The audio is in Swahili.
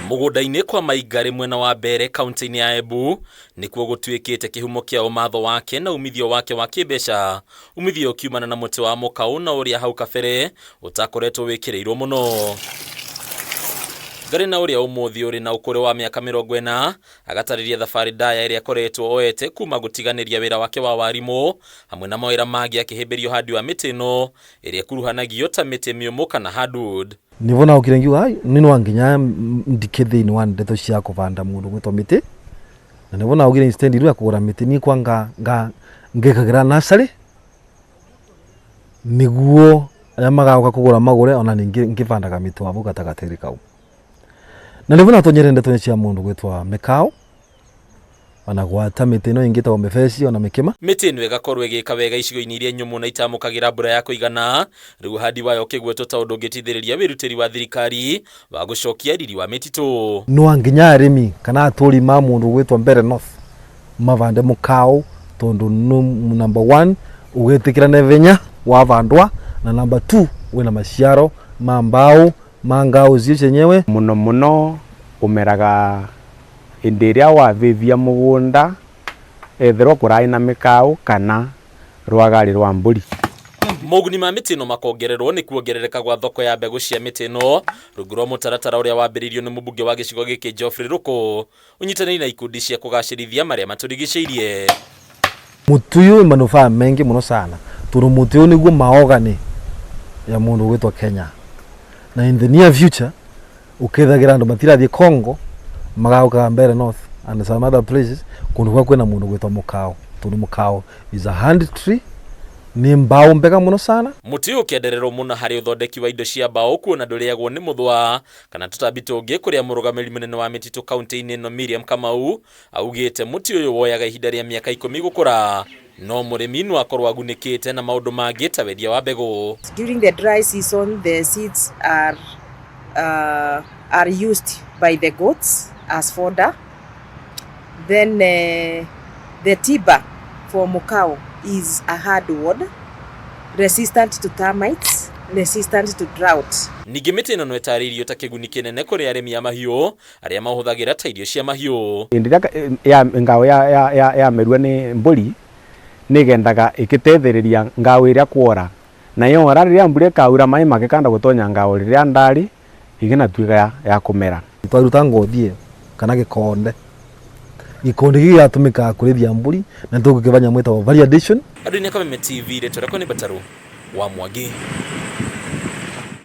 Mugunda-ini kwa Maigari mwena wa Mbere kaunti-ini ya Embu nikuo gutuikite kihumo kia umatho wake na umithio wake wa kibeca, umithio ukiumana na muti wa mukau na uria hau kabere utakoretwo wikirirwo muno. Ngari na uria umuthi uri na ukuri wa miaka 40 agatariria thabari ndaya iria akoretwo oete kuma gutiganiria wira wake wa warimu hamwe na mawira mangi akihimbirio handi wa miti ino iria kuruhanagio ta miti miumu kana hardwood. Nivona ukirengiwa nino wanginya ndikithini wa ndeto cia kuvanda mundu gwitwa miti na nivona ugire instead iru ya kugura miti ni kwanga ngekagira nursery niguo aya magauka kugura magure ona ningi ngivandaga miti wabo gatagatiri kau na nivona tonyere ndeto cia mundu gwitwa Mekao ona gwata miti no ingita wa mefesi ona mekema miti ino igakorwo igika wega icigo-ini iria nyumu na itamukagira mbura ya kuigana riu handi wayo kigweto ta undu ngitithiriria wirutiri wa thirikari wa gucokia riri wa mititu no anginya arimi kana aturi ma mundu gwitwa Mbere North mavande mukao tondu number 1 ugetikira nevenya wa vandwa na number 2 wina maciaro mambao mangao cio cenyewe muno umeraga indiria wa vivia mugunda ethero kurai na mikau kana rwagari rwa mburi. Moguni ma miti no makongererwo ni kuongerereka gwa thoko ya mbegu cia miti no rungu rwa mutaratara uria wambiririo ni mubunge wa gicigo giki Geoffrey Ruku unyitanĩri na ikundi cia kugacirithia maria maturigicĩirie. Mutuyu manufaa mengi muno sana turu mutuyu niguo maogani ya mundu gwitwa Kenya na in the near future ukithagira andu matirathie Congo magauka Mbere North and some other places kundu kwa kwena mundu gwitwa Mukao tondu Mukao is a hand tree ni mbao mbega muno sana muti ukiendererwo muno hari uthondeki wa indo cia mbao kuona nduriagwo ni muthwa kana tutambi tungi kuria murugamiri munene wa mititu kaunti-ini ino Miriam Kamau augite muti uyu woyaga ihinda ria miaka 10 gukura no murimi no akorwo agunikite na maundu mangi ta wendia wa mbegu. During the dry season the seeds are used by the goats as fodder. Then the tiba for Mukau is a hardwood resistant to termites, resistant to drought. Ningi miti ino no etaririo ta kiguni kinene kuri arimi a mahiu aria mahuthagira ta irio cia mahiu. Indira ya ngao ya merua ni mburi nigendaga ikitethiriria ngao iria kuora na yo ora riria mburi kaura mai magikanda gutonya ngao riria ndari igina tuiga ya kumera. Twaruta ngothie kana gikonde giatumika kurithia mburi na tugukivanya mwita wa validation. Andu ni Kameme TV retorako ni Bataru wa Mwangi.